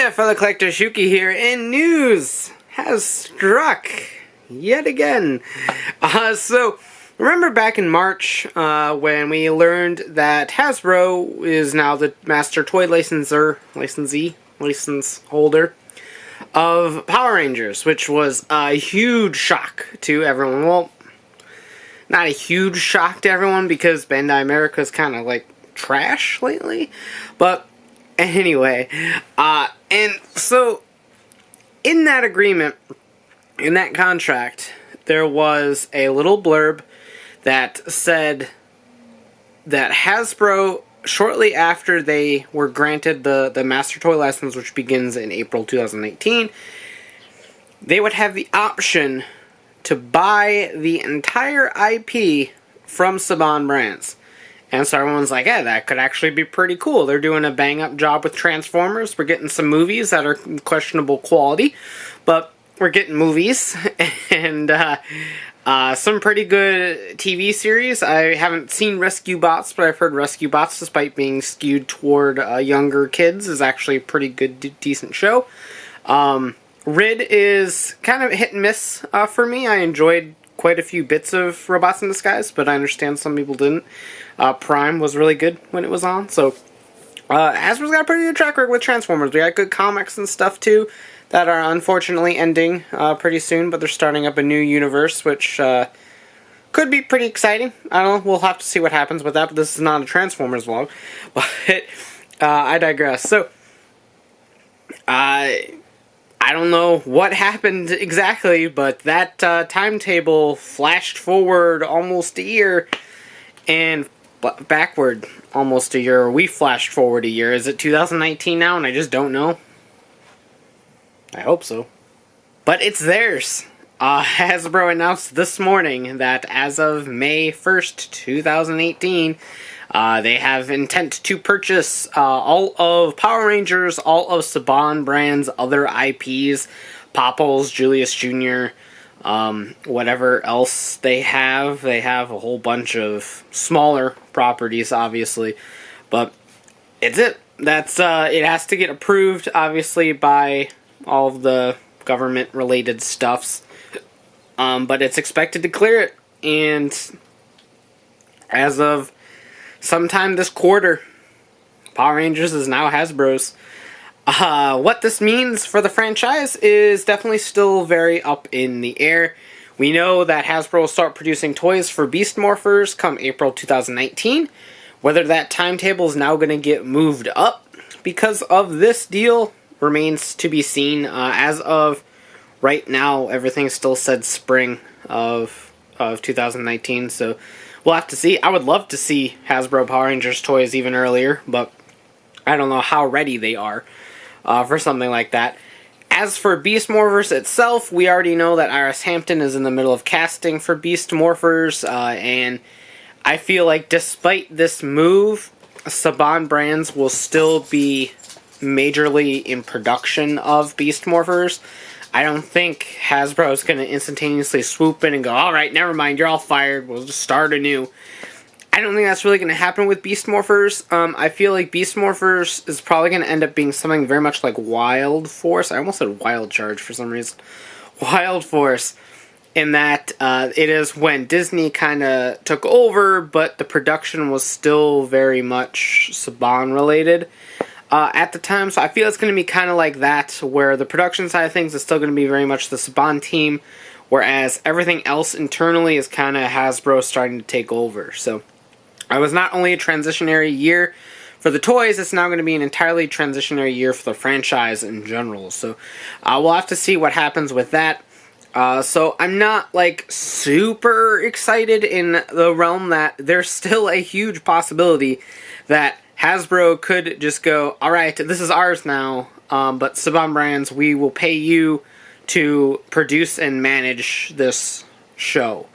Yeah, fellow CollectorShuki here, and news has struck yet again. So, remember back in March when we learned that Hasbro is now the master toy license holder of Power Rangers, which was a huge shock to everyone. Well, not a huge shock to everyone because Bandai America's kind of like trash lately, but anyway, and so in that agreement, in that contract, there was a little blurb that said that Hasbro, shortly after they were granted the Master Toy license, which begins in April 2018, they would have the option to buy the entire IP from Saban Brands. And so everyone's like, yeah, that could actually be pretty cool. They're doing a bang-up job with Transformers. We're getting some movies that are questionable quality, but we're getting movies and some pretty good TV series. I haven't seen Rescue Bots, but I've heard Rescue Bots, despite being skewed toward younger kids, is actually a pretty good, decent show. Rid is kind of hit and miss for me. I enjoyed quite a few bits of Robots in Disguise, but I understand some people didn't. Prime was really good when it was on, so Hasbro's got a pretty good track record with Transformers. We got good comics and stuff too that are unfortunately ending pretty soon, but they're starting up a new universe, which could be pretty exciting. I don't know, we'll have to see what happens with that, but this is not a Transformers vlog, but I digress. So, I don't know what happened exactly, but that timetable flashed forward almost a year, and backward almost a year. We flashed forward a year. Is it 2019 now, and I just don't know? I hope so. But it's theirs. Hasbro announced this morning that as of May 1st, 2018, they have intent to purchase all of Power Rangers, all of Saban Brands' other IPs, Popples, Julius Jr., whatever else they have. They have a whole bunch of smaller properties, obviously, but it's it. That's it has to get approved, obviously, by all of the government-related stuffs, but it's expected to clear it, and as of sometime this quarter, Power Rangers is now Hasbro's. What this means for the franchise is definitely still very up in the air. We know that Hasbro will start producing toys for Beast Morphers come April 2019. Whether that timetable is now going to get moved up because of this deal remains to be seen. As of right now, everything still said spring of 2019, so we'll have to see. I would love to see Hasbro Power Rangers toys even earlier, but I don't know how ready they are for something like that. As for Beast Morphers itself, we already know that Iris Hampton is in the middle of casting for Beast Morphers, and I feel like despite this move, Saban Brands will still be majorly in production of Beast Morphers. I don't think Hasbro is going to instantaneously swoop in and go, alright, never mind, you're all fired, we'll just start anew. I don't think that's really going to happen with Beast Morphers. I feel like Beast Morphers is probably going to end up being something very much like Wild Force. I almost said Wild Charge for some reason. Wild Force, in that it is when Disney kind of took over, but the production was still very much Saban related at the time, so I feel it's going to be kind of like that, where the production side of things is still going to be very much the Saban team, whereas everything else internally is kind of Hasbro starting to take over. So it was not only a transitionary year for the toys, it's now going to be an entirely transitionary year for the franchise in general. So we'll have to see what happens with that. So I'm not like super excited in the realm that there's still a huge possibility that Hasbro could just go, alright, this is ours now, but Saban Brands, we will pay you to produce and manage this show.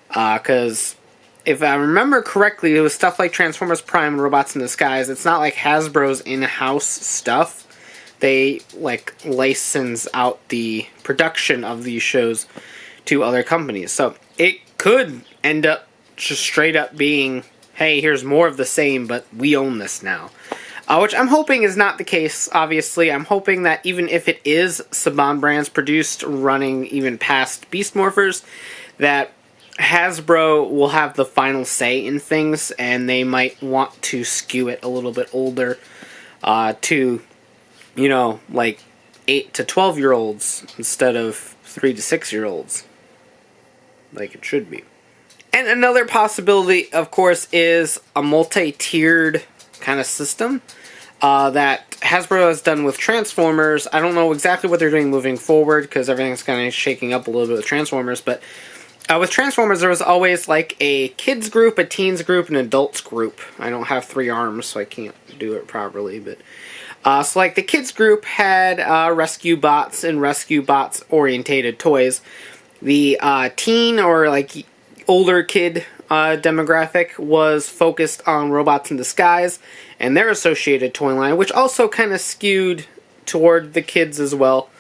Because if I remember correctly, it was stuff like Transformers Prime and Robots in Disguise. It's not like Hasbro's in-house stuff. They like license out the production of these shows to other companies. So it could end up just straight up being, hey, here's more of the same, but we own this now. which I'm hoping is not the case, obviously. I'm hoping that even if it is Saban Brands produced, running even past Beast Morphers, that Hasbro will have the final say in things, and they might want to skew it a little bit older to, you know, like 8 to 12-year-olds instead of 3 to 6-year-olds, like it should be. And another possibility, of course, is a multi-tiered kind of system that Hasbro has done with Transformers. I don't know exactly what they're doing moving forward, because everything's kind of shaking up a little bit with Transformers, but with Transformers, there was always like a kids group, a teens group, and an adults group. I don't have 3 arms, so I can't do it properly, but so like the kids group had rescue bots and rescue bots orientated toys. The teen or like older kid demographic was focused on robots in disguise and their associated toy line, which also kind of skewed toward the kids as well.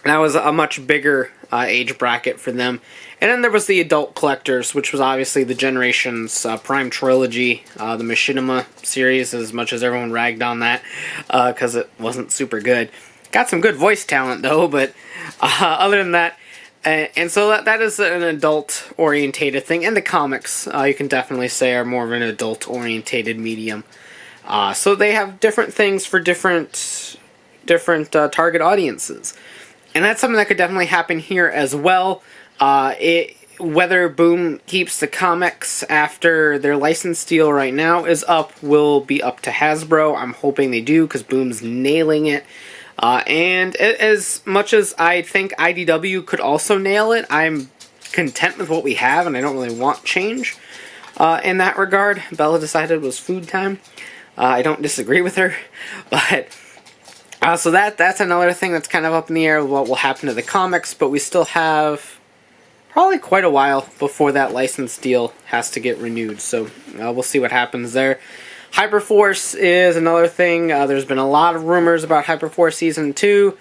That was a much bigger age bracket for them. And then there was the adult collectors, which was obviously the Generations Prime Trilogy, the Machinima series, as much as everyone ragged on that, because it wasn't super good. Got some good voice talent, though, but other than that, and so that is an adult-orientated thing. And the comics, you can definitely say, are more of an adult-orientated medium. So they have different things for different target audiences. And that's something that could definitely happen here as well. Whether Boom keeps the comics after their license deal right now is up will be up to Hasbro. I'm hoping they do, because Boom's nailing it. And as much as I think IDW could also nail it, I'm content with what we have, and I don't really want change in that regard. Bella decided it was food time. I don't disagree with her, but so that's another thing that's kind of up in the air, what will happen to the comics, but we still have probably quite a while before that license deal has to get renewed, so we'll see what happens there. Hyperforce is another thing. There's been a lot of rumors about Hyperforce Season 2.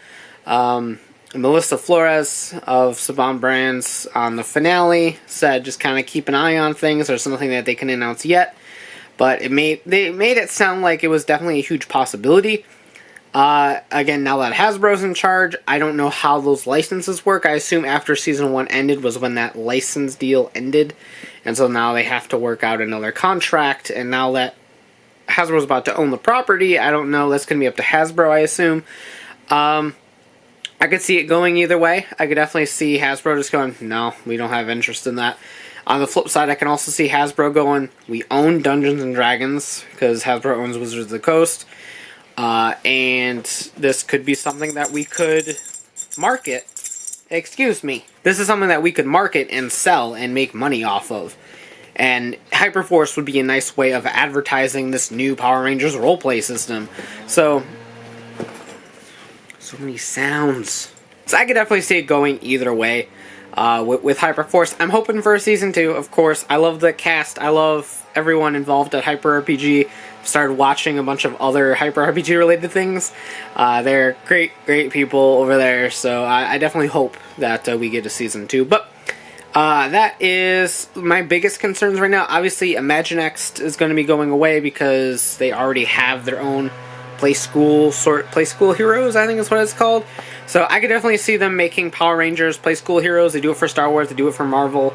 Melissa Flores of Saban Brands on the finale said just kind of keep an eye on things. There's nothing that they can announce yet, but they made it sound like it was definitely a huge possibility. Again, now that Hasbro's in charge, I don't know how those licenses work. I assume after Season 1 ended was when that license deal ended, and so now they have to work out another contract, and now that Hasbro's about to own the property, I don't know, that's going to be up to Hasbro, I assume. I could see it going either way. I could definitely see Hasbro just going, no, we don't have interest in that. On the flip side, I can also see Hasbro going, we own Dungeons & Dragons, because Hasbro owns Wizards of the Coast. And this could be something that we could market. Excuse me. This is something that we could market and sell and make money off of. And Hyperforce would be a nice way of advertising this new Power Rangers roleplay system. So many sounds. So I could definitely see it going either way. With Hyperforce, I'm hoping for a Season 2, of course. I love the cast. I love everyone involved at Hyper RPG. Started watching a bunch of other Hyper RPG related things. They're great people over there, so I definitely hope that we get a Season 2. But that is my biggest concerns right now. Obviously, Imaginext is going to be going away because they already have their own Play School Heroes, I think is what it's called. So I could definitely see them making Power Rangers Play School Heroes. They do it for Star Wars, they do it for Marvel,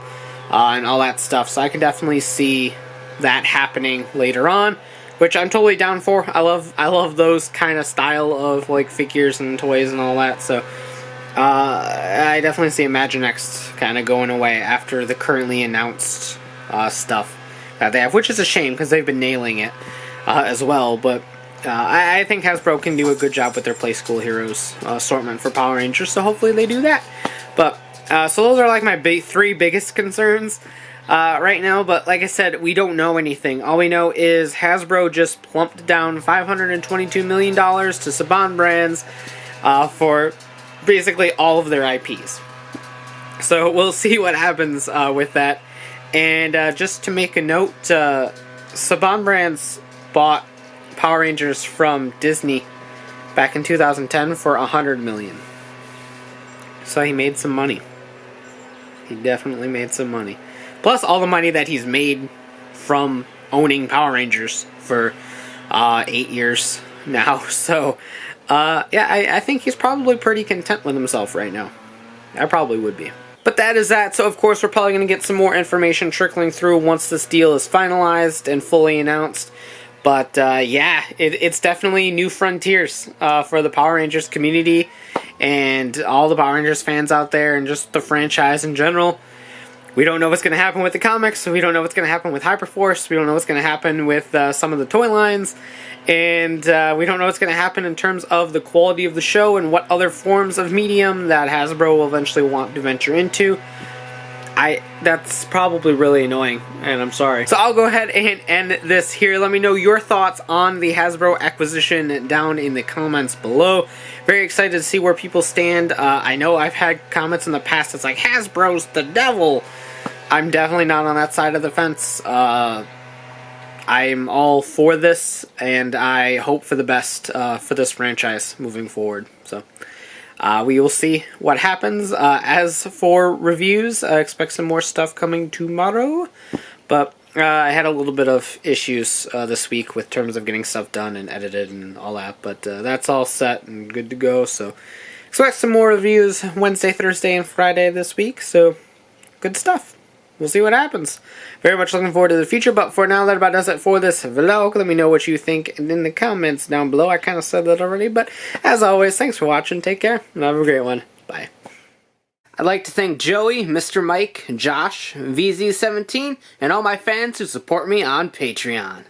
and all that stuff. So I could definitely see that happening later on, which I'm totally down for. I love those kind of style of like figures and toys and all that. So I definitely see Imaginext kind of going away after the currently announced stuff that they have, which is a shame because they've been nailing it as well. But I think Hasbro can do a good job with their Play School Heroes assortment for Power Rangers, so hopefully they do that. But so those are like my three biggest concerns right now. But like I said, we don't know anything. All we know is Hasbro just plumped down $522 million to Saban Brands for basically all of their IPs. So we'll see what happens with that. And just to make a note, Saban Brands bought Power Rangers from Disney back in 2010 for $100 million. So he made some money. He definitely made some money. Plus all the money that he's made from owning Power Rangers for 8 years now. So, yeah, I think he's probably pretty content with himself right now. I probably would be. But that is that. So, of course, we're probably going to get some more information trickling through once this deal is finalized and fully announced. But, yeah, it's definitely new frontiers for the Power Rangers community and all the Power Rangers fans out there and just the franchise in general. We don't know what's going to happen with the comics. We don't know what's going to happen with Hyperforce. We don't know what's going to happen with some of the toy lines. And we don't know what's going to happen in terms of the quality of the show and what other forms of medium that Hasbro will eventually want to venture into. That's probably really annoying, and I'm sorry. So I'll go ahead and end this here. Let me know your thoughts on the Hasbro acquisition down in the comments below. Very excited to see where people stand. I know I've had comments in the past that's like, Hasbro's the devil. I'm definitely not on that side of the fence. I'm all for this, and I hope for the best for this franchise moving forward. So we will see what happens. As for reviews, I expect some more stuff coming tomorrow. But I had a little bit of issues this week with terms of getting stuff done and edited and all that. But that's all set and good to go. So expect some more reviews Wednesday, Thursday, and Friday this week. So good stuff. We'll see what happens. Very much looking forward to the future, but for now, that about does it for this vlog. Let me know what you think in the comments down below. I kind of said that already, but as always, thanks for watching. Take care, and have a great one. Bye. I'd like to thank Joey, Mr. Mike, Josh, VZ17, and all my fans who support me on Patreon.